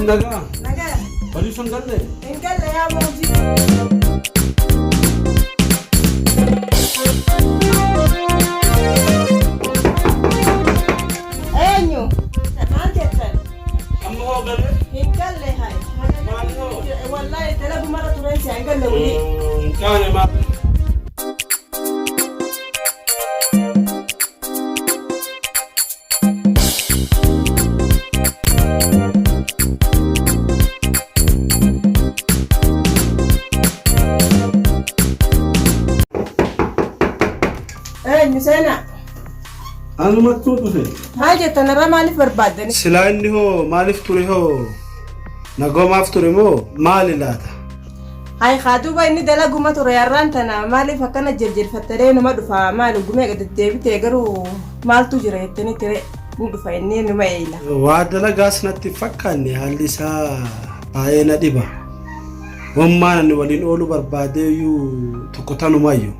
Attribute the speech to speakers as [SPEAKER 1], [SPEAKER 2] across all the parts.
[SPEAKER 1] nagaa.
[SPEAKER 2] Nagaa.
[SPEAKER 1] Bariis hin galle.
[SPEAKER 2] Hin galle yaa mootii. Eenyu? Maal jettan?
[SPEAKER 1] Amma hoo galle?
[SPEAKER 2] Hin galle hai.
[SPEAKER 1] Maal hoo?
[SPEAKER 2] Wallahi dalagumara turan si hin galle wuli.
[SPEAKER 1] Kaane maal?
[SPEAKER 2] Sena.
[SPEAKER 1] Anumatu dhufe.
[SPEAKER 2] Maal jettan irra maaliif barbaaddani?
[SPEAKER 1] Silaa inni hoo maaliif ture hoo? Nagoomaaf ture moo maali laata?
[SPEAKER 2] Hai khaaduba inni dalaguma ture yarraan tana maaliif akkana jiljilfattee numa dhufa maal gumee gad deebitee garuu maaltu jira jettanii tire ni dhufa inni numa eeyla.
[SPEAKER 1] Waa dalagaas natti fakkaanne haalli isaa baay'ee na dhiba. Wammaan ani waliin ooluu barbaadeeyyuu tokko tanumayyuu.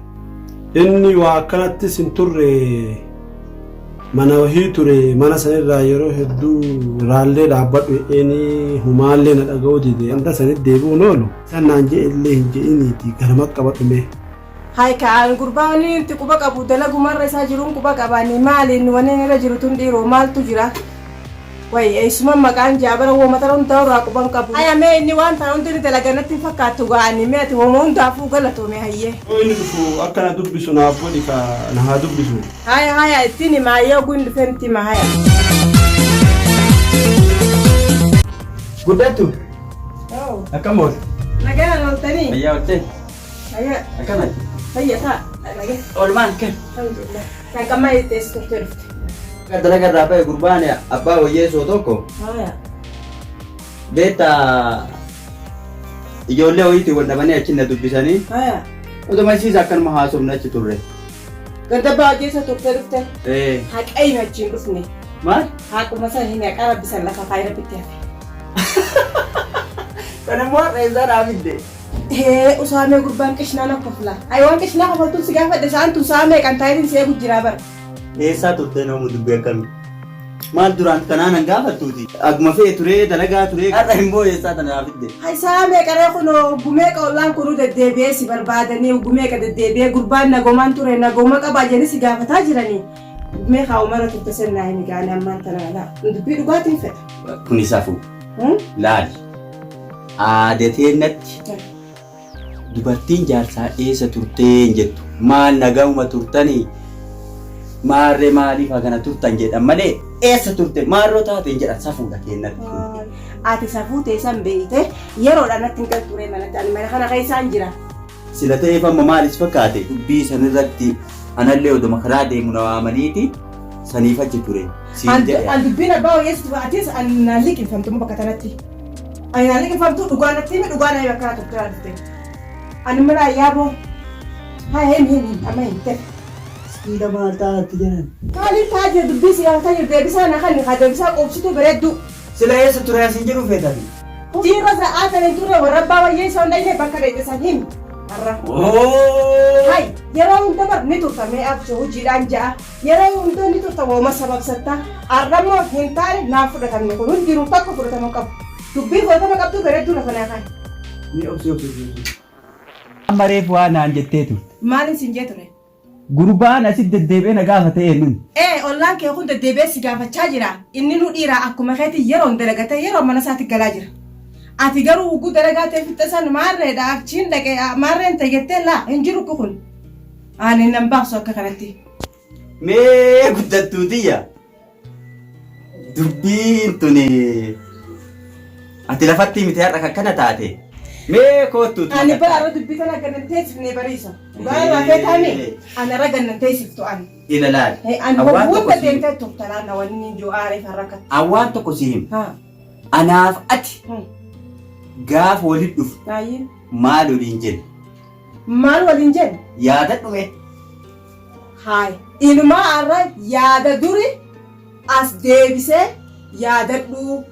[SPEAKER 1] Inni waa akkanattis hin turre mana wahii ture mana sanirraa yeroo hedduu raallee dhaabbadhu inni humaallee na dhaga'uu dide anda sanit deebi'uun oolu sanaan jee illee hin je'iniiti garama qabadhume.
[SPEAKER 2] Hai kaan gurbaanii itti quba qabu dalagumarra isaa jiruun quba qabaanii maaliin waneen irra jiru tun dhiiroo maaltu jira? Wai eesuma maqaan jaabara woomataroon ta'urraa quban qabu. Haya mee inni waan ta'an hundi dalaganatti fakkaattu ga'anii mee ati homoo hundaafuu galatoome hayyee.
[SPEAKER 1] Inni dhufu akkana dubbisu naaf godhi ka na haa dubbisu.
[SPEAKER 2] Haya ittiin himaayee oguun dhufeen itti hima haya.
[SPEAKER 3] Guddattu. Akkam oolu?
[SPEAKER 2] Nagaan ooltanii?
[SPEAKER 3] Fayyaa ooltee?
[SPEAKER 2] Haya.
[SPEAKER 3] Akkamati?
[SPEAKER 2] Fayya ta'a. Nagee.
[SPEAKER 3] Oolmaan kan?
[SPEAKER 2] Alhamdulillah. Kan qammaa ittees turte dhufte.
[SPEAKER 3] Dalaga irraa ba'e gurbaan abbaa wayyeessoo tokko
[SPEAKER 2] Haya.
[SPEAKER 3] beekta ijoollee wayiitii wal dhabanii achi na dubbisanii
[SPEAKER 2] Haya.
[SPEAKER 3] utuma isiis akkanuma haasofne achi turre.
[SPEAKER 2] Ganda wayyeessa turte dhufte? Haqayni achiin dhufne.
[SPEAKER 3] Maal?
[SPEAKER 2] Haquma san hin haqa rabbisan lafa faayira bitti hafe.
[SPEAKER 3] Kanammoo reessaa dhaabidde.
[SPEAKER 2] Usaamee gurbaan qishnaa na kofla. Waan qishnaa kofaltuun si gaafadhe isaan tusaamee kan taayitiin see gujjiraa bara.
[SPEAKER 3] Eessaa turte namu dubbii akkami? Maal duraan kanaan an gaafattuuti? Aguma fe'e turee dalagaa turee har'a immoo eessaa tana dhaabidde.
[SPEAKER 2] Saamee qaree kunoo gumee qollaan kunuu deddeebi'ee si barbaadanii gumee ka deddeebi'ee gurbaan nagoomaan ture nagooma qabaa jedhanii si gaafataa jiranii. Gumee kaa'umara turte sennaa hin gaane ammaan tana laa. Dubbii dhugaatiin fedha.
[SPEAKER 3] Kuni safuu. Laali. Aadatee natti. Dubartiin jaarsaa eessa turtee jettu maal nagauma turtanii maarree maaliif akkana turtan jedhan malee eessa turte maarroo taateen jedhan safuudha kennatti.
[SPEAKER 2] Ati safuu teessan beeyte yeroodhaan natti hin galturee mana kana keessaan jira.
[SPEAKER 3] Sila ta'eef amma maalis fakkaate dubbii sanirratti anallee oduma karaa deemu na waamaniiti saniif achi ture.
[SPEAKER 2] An dubbiin abbaa wayyeessitu atis an liqinfamtu bakka kanatti. Ani liqinfamtu dhugaanatti mi dhugaan ayi bakka turte dhufte. Ani mala yaaboo. Haa hin amma hin ta'e.
[SPEAKER 3] Ida maal taa'atti jiran?
[SPEAKER 2] Maaliif taa'aa dubbii siyaasaa jirtu deebisaa na kan deebisaa qoobsituu bareeddu.
[SPEAKER 3] Sila eessa ture asin jedhu feetani?
[SPEAKER 2] Dhiirra sa'aa sana turre warra abbaa wayyeessaa hundee bakka dheedhisan himi. Har'a. Hai yeroo hunda bar ni turta mee abjuu hojiidhaan ja'a. Yeroo hunda ni turta wooma sababsatta. Har'a immoo hin taane naaf fudhatamne kun hundinuu tokko fudhatama qabu. Dubbii fudhatama qabdu bareedduu lafa naa kan.
[SPEAKER 3] Ni obsi. Amma reefu waan naan jetteetu.
[SPEAKER 2] Maaliin siin jee ture?
[SPEAKER 3] Gurbaan asit deddeebi'ee na gaafate eenyuun?
[SPEAKER 2] Ollaan kee kun deddeebi'ee si gaafachaa jira. Inni nu dhiiraa akkuma keetii yeroon dalagatee yeroo mana isaatti galaa jira. Ati garuu huguu dalagatee fixxe san maarreedha achiin dhaqee maarreen tayyattee laa hin jiru kun. Ani nan baabsu akka kanatti.
[SPEAKER 3] Mee guddattuutiyya? Dubbiin tuni ati lafatti miti har'a akkana taate. Mee kootu
[SPEAKER 2] ani bara dubbii kana gannan teessifnee bariisa. Dhugaa raafee taane ana ra gannan teessiftu ani.
[SPEAKER 3] Ila laal.
[SPEAKER 2] Ani hubbuun deemtee turtanaan na wanni hin jiru aaree farraka.
[SPEAKER 3] Awwaan tokko si him. Anaaf ati gaafa walitti dhufu maal waliin jenna?
[SPEAKER 2] Maal waliin jenna?
[SPEAKER 3] Yaada dhume.
[SPEAKER 2] Haay ilmaa arra yaada duri as deebisee yaadadhu.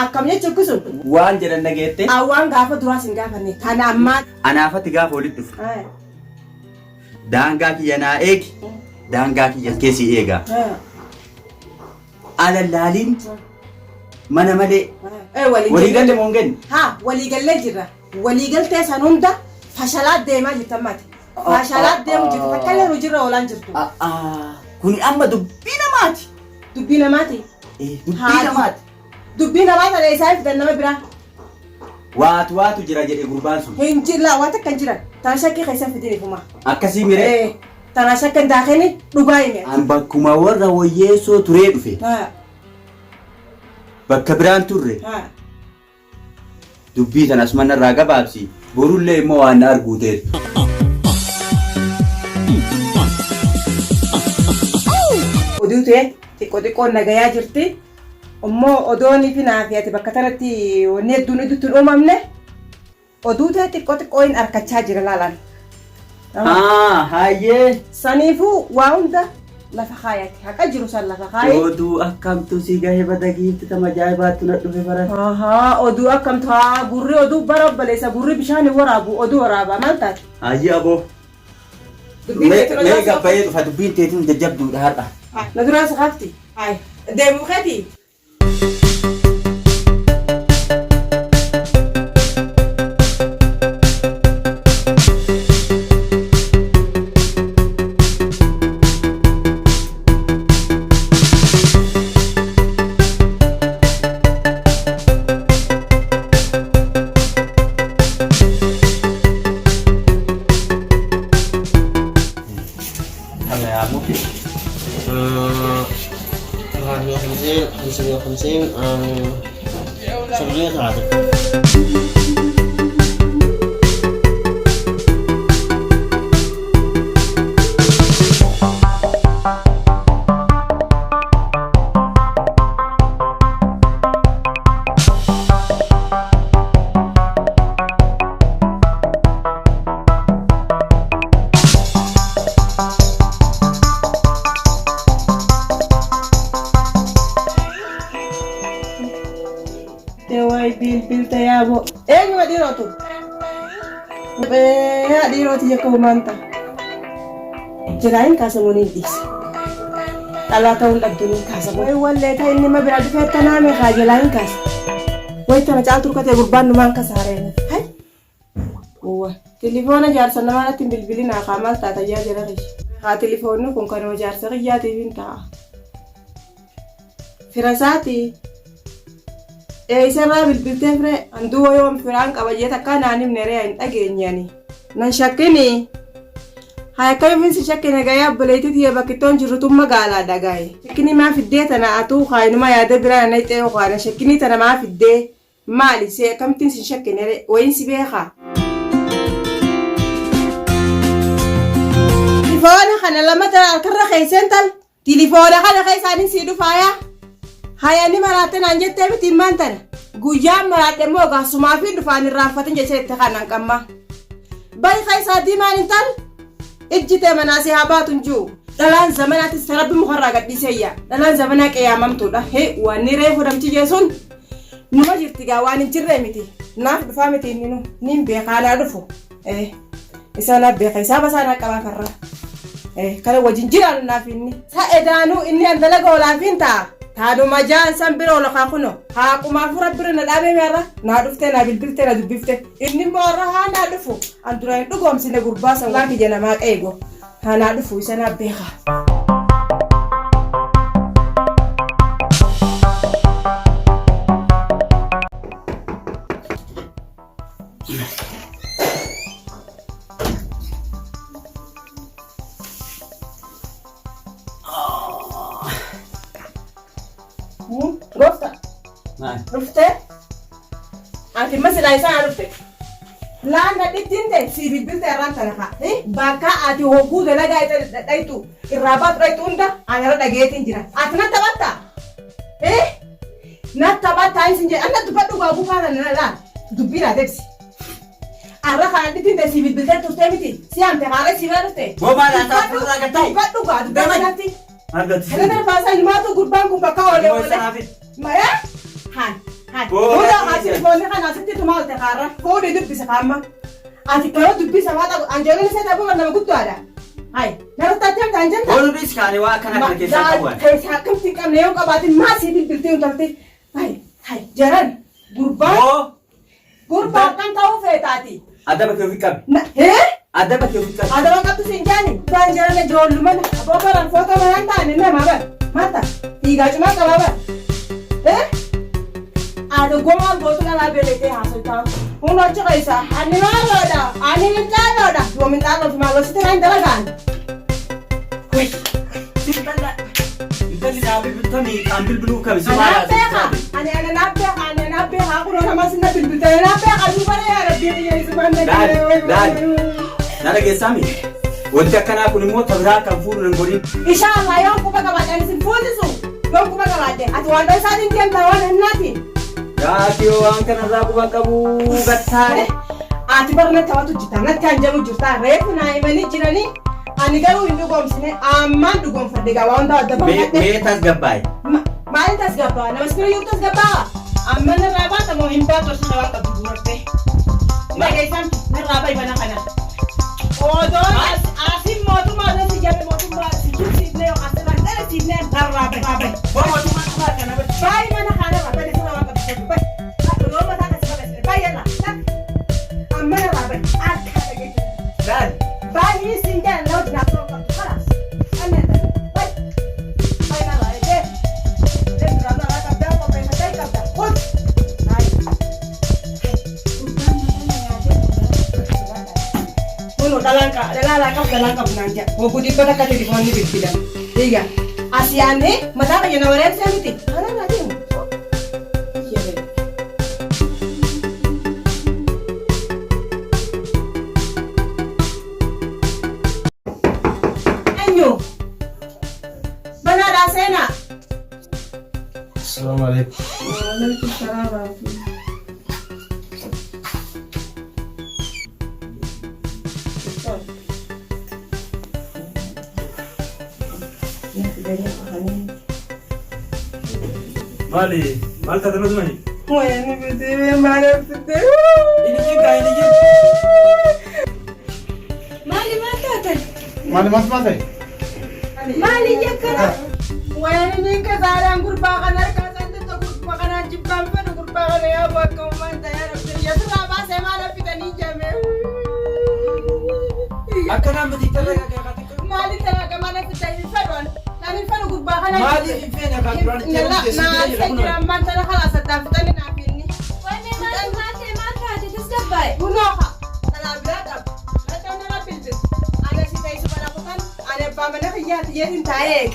[SPEAKER 2] Akkam jechuun kun
[SPEAKER 3] waan jedhan dhageette?
[SPEAKER 2] Awwaan gaafa duraas hin gaafanne. Kana ammaa.
[SPEAKER 3] Anaafatti gaafa walitti dhufu. Daangaa kiyya naa eegi. Daangaa kiyya keessi eegaa. Alallaaliin mana malee.
[SPEAKER 2] Waliigalle
[SPEAKER 3] moo hin genne?
[SPEAKER 2] haa waliigallee jirra waliigaltee san hunda fashalaat deemaa jirtan mati fashalaat deemu jirtu takkaillee hojiirra oolaan jirtu.
[SPEAKER 3] Kuni amma dubbii namaati.
[SPEAKER 2] Dubbii namaati.
[SPEAKER 3] Dubbii namaati.
[SPEAKER 2] Dubbii namaati ta'ee isaa fidan nama biraa.
[SPEAKER 3] Waatu jira jedhe gurbaan sun.
[SPEAKER 2] Hin jirla waan takka hin jiran tan shakkii keessa fidini kuma.
[SPEAKER 3] Akkasii miree.
[SPEAKER 2] Tana shakkan daakeni dhugaa hime.
[SPEAKER 3] An bakkuma warra wayyeessoo turee dhufe. Bakka biraan turre. Dubbii tanas mana irraa gabaabsi. Borullee immoo waan na arguu ta'e.
[SPEAKER 2] Oduu ta'e xiqqoon nagayaa jirti. Ammoo odoonii fi naafi ati bakka tanatti wanni hedduun itti uumamne oduu ta'e xiqqoo hin arkachaa jira laalaan.
[SPEAKER 3] Hayyee.
[SPEAKER 2] Saniifuu waa hunda lafa kaayate haqa jiru san lafa kaaye.
[SPEAKER 3] Oduu akkamtu si gahee badagiitti tama ajaa'ibaattu na dhufe barate.
[SPEAKER 2] Oduu akkamtu gurri oduu bara obbaleessa gurri bishaan waraabu oduu waraabaa maal taate?
[SPEAKER 3] Hayyee aboo. Mee gabbayee dhufa dubbiin teetiin jajjabduudha har'a.
[SPEAKER 2] Na duraa sakaafti. Deemuu keeti.
[SPEAKER 4] Sebenarnya salah.
[SPEAKER 2] Bil tayabo. Eenyu dhiirootu? Dhiirooti jekka humaanta. Jiraayin kaasamuun hin dhiise. Dhalaa ta'uun dhabduun hin kaasamu. Wallee ta'e inni mabira dhufee tanaame haa jalaayin kaasa. Wayita na caaltu rukatee gurbaan numaan kasaareen. Hai. Tilifoona jaarsa namaa natti bilbilin haa maal taata yaa jira qiyya. Haa tilifoonni kun kanuma jaarsa qiyyaatiif hin ta'a. Firasaati. Isarraa bilbiltee fire handuu yoom firaan qabayyee takka naanif neree hin dhageenyani. Nan shakkini. Haa akkamiin si shakkine gahee abboleetitti bakkittoon jirtuun magaalaa dhagaye. Shakkini maa fiddee tana atuu kaayinuma yaada biraa na ixee yookaan shakkini tana maa fiddee maali see akkamittiin si shakkine wayin si beekaa. Tilifoona kana lamata harkarra keesseen tal tilifoona kana keessaanin sii dhufaayaa. Hayani maraate naan jettee miti himmaan tana guyyaan maraadhe immoo gaasumaa fi dhufaan irraanfatin jecha itti kanan qabma. Bayi keessaa diimaan hin tal ijjitee manaasii haa baatun jiru. Dhalaan zamanaatis sarabbi mukarraa gadhiiseyya. Dhalaan zamanaa qeeyyaamamtuudha. Wanni reefu damchi jeesuun numa jirti gaa waan hin jirre miti. Naaf dhufaa miti inni nu niin beekaanaa dhufu. Isaanaaf beeka isaa basaanaa qabaa farraa. Kana wajjin jiraan naaf inni. Sa'edaanuu inni handalaga olaafin ta'a. Taadu majaan san biro lokaa kuno haa kumaa fura biro na dhaabee meerra naa dhuftee naa bilbiltee na dubbifte inni moorra haa naa dhufu an duraan dhugoomsine gurbaa san waan kiyya namaa qeego haa naa dhufu isa naa beeka. Rofta. Rufte. Anti masila isa rufte. Landa ditinde si bilbilte aranta naha. Baka ati hogu dalaga ita daitu. Irabat raitunda anara dagetin jira. Ati natabata. Natabata insinje anda tupatu babu kana nala. Dubira debsi. Arra kana ditinde si bilbilte turte miti. Si ante kare si rufte.
[SPEAKER 3] Boba la ta furra gatai.
[SPEAKER 2] Tupatu ga dubati.
[SPEAKER 3] Agati.
[SPEAKER 2] Ada fasa ilmatu gurban ku baka ole ole. Maya? Han. Udah hasil phone kan hasil itu mau terkara. Kau udah hidup bisa kama. Ati kalau hidup bisa mata anjingnya saya tahu kan nama kutu ada. Hai, naruh tajam tanjam.
[SPEAKER 3] Kau bisa kali wah karena kerja kawan.
[SPEAKER 2] Saya sakit tikam leong kabatin masih di bilting tapi. Hai, Hai jaran gurbaan
[SPEAKER 3] Oo.
[SPEAKER 2] gurbaan kan ta'uu feetaati.
[SPEAKER 3] Adda bakkee ofii qabi. Adda bakkee ofii qabi.
[SPEAKER 2] Ada orang kata sinjani, tuan jalan le jual luman, apa barang foto mana tanya nama apa? Mata, tiga cuma kalau apa? Ada gua botol ala belete hasil tahu. Uno cakap isa, ani mana ada, ani minta ada, dua minta ada, cuma lo situ lain dalagan. Wih,
[SPEAKER 3] Kita ni betul ni ambil dulu kami
[SPEAKER 2] anak apa? Ani nabe, aku orang masih nabe, betul nabe, aku mana ya, dia dia sebenarnya.
[SPEAKER 3] Dan nara gesami. Wanti akkana kun immoo tabraa kan fuudhu nan godhin.
[SPEAKER 2] Inshallah yoo kuba qabaadhaan isin fuullisu yoo kuba qabaadhe ati wanta isaatiin deemtaa waan hinnaati.
[SPEAKER 3] Gaati yoo waan kanarraa quba qabu gattaare.
[SPEAKER 2] Ati barna tawatu jirta natti hanjamu jirta reefu naa himanii jiranii ani garuu hin dhugoomsine ammaan dhugoomfadhe gaa wanta adda baafadhe.
[SPEAKER 3] Mee tasgabbaa'e.
[SPEAKER 2] Maali tasgabbaa? Namas bira yoo tasgabbaa amma narraa baata moo hin baatu osoo waan qabdu guuratte. Dhageessan narraa ba'i bana kana. Odoon asin mootummaa irratti jabe mootummaa siifnee yookaan asirratti siifnee narraa ba'i. Mootummaa qabaa kana ba'i mana kana ba'i sirra waan qabdu ba'i. Yoo mataa kasi ba'i ba'i yalla. Amma narraa ba'i akka dhageessan.
[SPEAKER 3] Dan
[SPEAKER 2] Bayi sinjaan laut nak tahu kamu keras. Anda tahu? Baik. Baik nak lari deh. Dan drama lah kabel kau pengen cari kabel. Pun. Baik. Puno dalam kau nanja. Mau budi pada kau di mana di bidan. Tiga. Asiane mata kau yang nawarin saya miti. Mana lagi? Mana ada sena?
[SPEAKER 1] Assalamualaikum.
[SPEAKER 2] Waalaikumsalam.
[SPEAKER 1] Mali, mal kata lu mana?
[SPEAKER 2] Wah, ini betul mana betul.
[SPEAKER 3] ini juga.
[SPEAKER 2] Mali mata kan?
[SPEAKER 1] Mali mas mas
[SPEAKER 2] Mali ya kan? Wah, ini kesaran kurbangan harga santai tu kurbangan ajib kampen kurbangan ya buat kawan saya. Ya sudah apa saya malah kita ninja me.
[SPEAKER 3] Akkana mati talaga kaya kati.
[SPEAKER 2] Mali talaga mana kita ini fadon. Nani fadon kurbangan.
[SPEAKER 3] Mali ifenya ka duran
[SPEAKER 2] Nala, na saya kira mantan kalau sedang kita ni nak ini.
[SPEAKER 4] Why may mata, this gabay.
[SPEAKER 2] Puno ka. Talaga. Ito na lang pilpil. Ada si tayo sa panakutan. Ada pa man yatin taeg.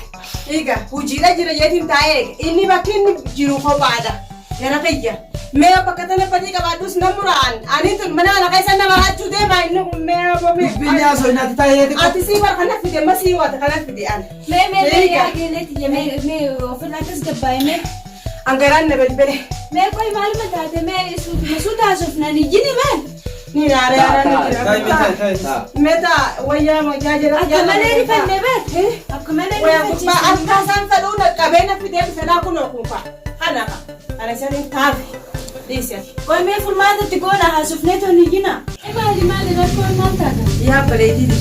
[SPEAKER 2] Iga, hujira jira yatin taeg. Ini bakin jiru ko bada. Yana kaya. Mea pakatana pati ka badus namuran. Ani tun mana na kaysa na mahachu de ma inu mea bo me.
[SPEAKER 3] Binya so inati tayo.
[SPEAKER 2] Ati siwar kana fide masiwa kana fide an.
[SPEAKER 4] May yagiliti ya may offer lakas gabay may.
[SPEAKER 2] Anggaran na belbele.
[SPEAKER 4] May ko'y mahal matate may masutasok na ni Ginny man.
[SPEAKER 2] Ni nare ara ni
[SPEAKER 3] Ta.
[SPEAKER 2] Meta waya mo jajira.
[SPEAKER 4] Ako maneri pa nebet. Ako maneri
[SPEAKER 2] Waya
[SPEAKER 4] pa
[SPEAKER 2] ba anta san fadu na kabena fide fela kuno kufa. Ana ka. Ana sanin tabi. Lisa.
[SPEAKER 4] Ko'y may formado tiko na hasuf neto ni Gina. Mali na ko'y mata ka.
[SPEAKER 2] Ya baledi di.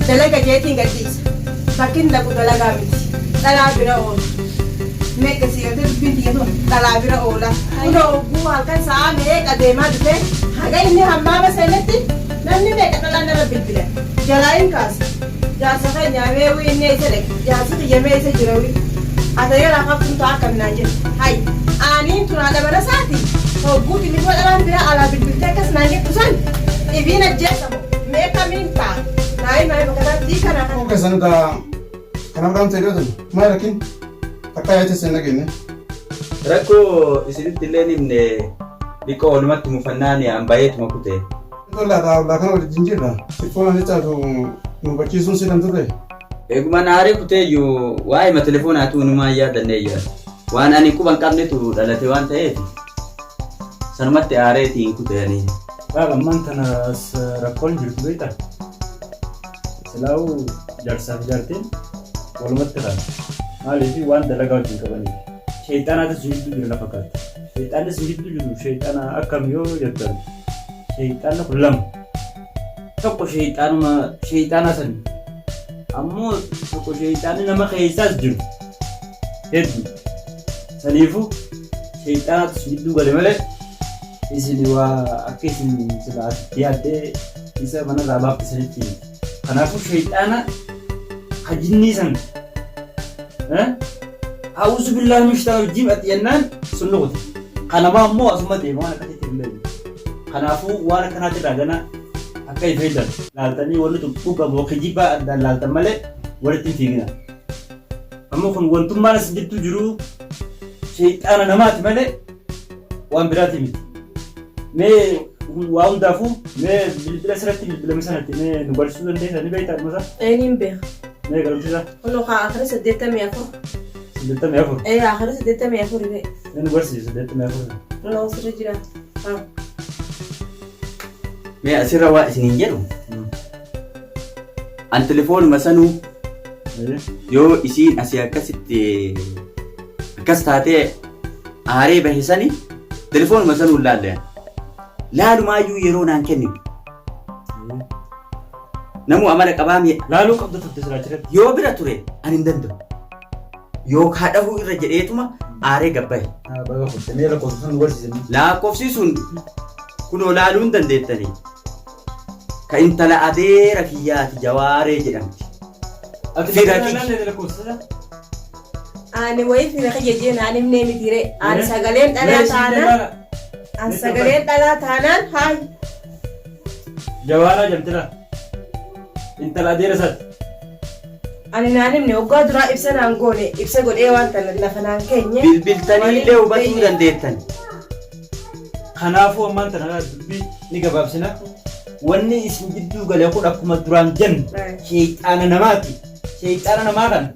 [SPEAKER 2] Dalaga jeting gadis. Bakin da ku dalaga miti. Dalabira on. Me kasi ada binti itu dalabira ola. Uno bual kan sa me ka de ma de. Haga ini hamma ba seneti. Nanni me ka dalana ra bilbila. Jalain kas. Ya sa ka nyame wi ne sele. Ya sa ya me se jirawi. Ada ya la ka pun ta kan nanje. Hai. Ani tuna da bara sati. Oh buti ni buat alam bila ala bilbil kas nanje kusan. Ibina jesa me ka minta. Nai mai bakata di kana.
[SPEAKER 5] Oke, sana da kana ram tero tu. Mai rakin. Takaya ite sena gini.
[SPEAKER 3] Rakko isinitti illee nimne biko walumatti mufannaan ambayeetu makute.
[SPEAKER 5] Tola da kana wali jinjira. Sifona ni tatu mubaki sun sidan ture.
[SPEAKER 3] Eeguma naare kuteeyyu waa'ee ma telefoonaa numaa yaadanneeyyu. Waan ani quban qabnetu dhalate waan ta'eef sanumatti aareetiin kuteeyanii.
[SPEAKER 6] Ammaan kanas rakkoon jirtu beektaa? Silaa'uu jaarsaaf jaarteen walumatti kan maaliif waan dalagaa wajjin qabaniif. Sheexanaatis jidduu jira lafa kaatti. Sheexannis jidduu jiru sheexana akkam yoo jettan sheexana kun lama. Tokko sheexana sani. Ammoo tokko sheexanni nama keessaas jiru hedduu. Saniifuu Sheexanaatu jidduu gale malee isin waa akka isin silaa yaadde isa mana irraa baaftisanitti. Kanaafuu sheexana hajinni san A'uuzu billahi min shaytaani rajiim ati jennaan sun nuquti. Kanamaa immoo asuma deema waan akkasitti hin beeku. Kanaafuu waan akkanaatti irraa gana akka hin fayyadamu. Laaltanii wanti dhugamu kijibaa addaan laaltan malee walitti hin fiigina. Amma kun wantummaan as jidduu jiru sheexana namaati malee waan biraati miti. Mee waa hundaafuu mee bilbila asirratti bilbilame sanatti mee nu barsiisuu dandeessaa ni beektaa dhuma isaa?
[SPEAKER 2] Eenyuun beeka?
[SPEAKER 6] Mee galumsiisaa?
[SPEAKER 2] Kun haa akhira 84.
[SPEAKER 6] 84?
[SPEAKER 2] Akhira 84 be.
[SPEAKER 6] Nu barsiisa 84.
[SPEAKER 2] Noo sirri jira.
[SPEAKER 3] Mee asirra waa isiniin jedhu an telefoonuma sanuu yoo isiin asii akkasitti akkas taatee aaree bahisanii telefoonuma sanuu laalleen laalumaayyuu yeroo naan kennitu namu amala qabaamee
[SPEAKER 6] laaluu qabda turte siraachiratti
[SPEAKER 3] yoo bira ture ani hin danda'u yoo kaadhahuu irra jedheetuma aaree gabbaye
[SPEAKER 6] baga fudhate mee lakkoofsiisuun nu barsiisanii
[SPEAKER 3] lakkoofsiisuun kunoo laaluu hin dandeettanii ka intala adeera kiyyaati jawaaree jedhamti.
[SPEAKER 2] Ani wayii fira kiyyaajeen ani mnee mitire ani sagaleen dhalaa taanaan ani sagaleen dhalaa taanaan haay.
[SPEAKER 6] Jawaaraa jamtira intala adeera isaati.
[SPEAKER 2] Ani naani mne waggaa duraa ibsa naan goone ibsa godhee waan kana lafa naan keenye.
[SPEAKER 3] Bilbiltanii illee hubatuu dandeettan.
[SPEAKER 6] Kanaafuu ammaan tana dubbii ni gabaabsina. Wanni isin jidduu galee kun akkuma duraan jennu sheexana namaati. Sheexana namaa kana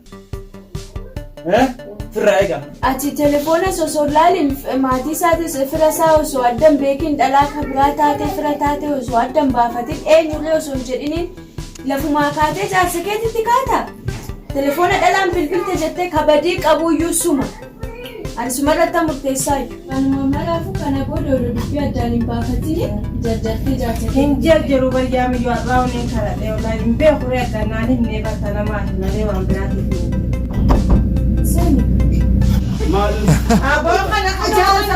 [SPEAKER 6] firraa eega.
[SPEAKER 4] Ati telefoona osoo laalin maatii isaatis fira isaa osoo addan beekin dhalaa kabiraa taate fira taate osoo addan baafatin eenyullee osoo hin jedhiniin lafumaa kaatee jaarsa keetitti kaata. Telefoona dhalaan bilbilte jettee kabadii qabuuyyuu suma. Ani sumarratti murteessaayu.
[SPEAKER 7] Kanuma maraafu kana booda oduu dubbii addaan hin baafatini jajjartee jaarsa
[SPEAKER 2] Hin jarjaru bayyaa miyyuu har'aa waliin kadhadhee olaa hin beeku ree addannaan hin neefata namaati malee waan biraatiif.
[SPEAKER 7] seeni.
[SPEAKER 6] Maal?
[SPEAKER 2] Aboo kana jaarsa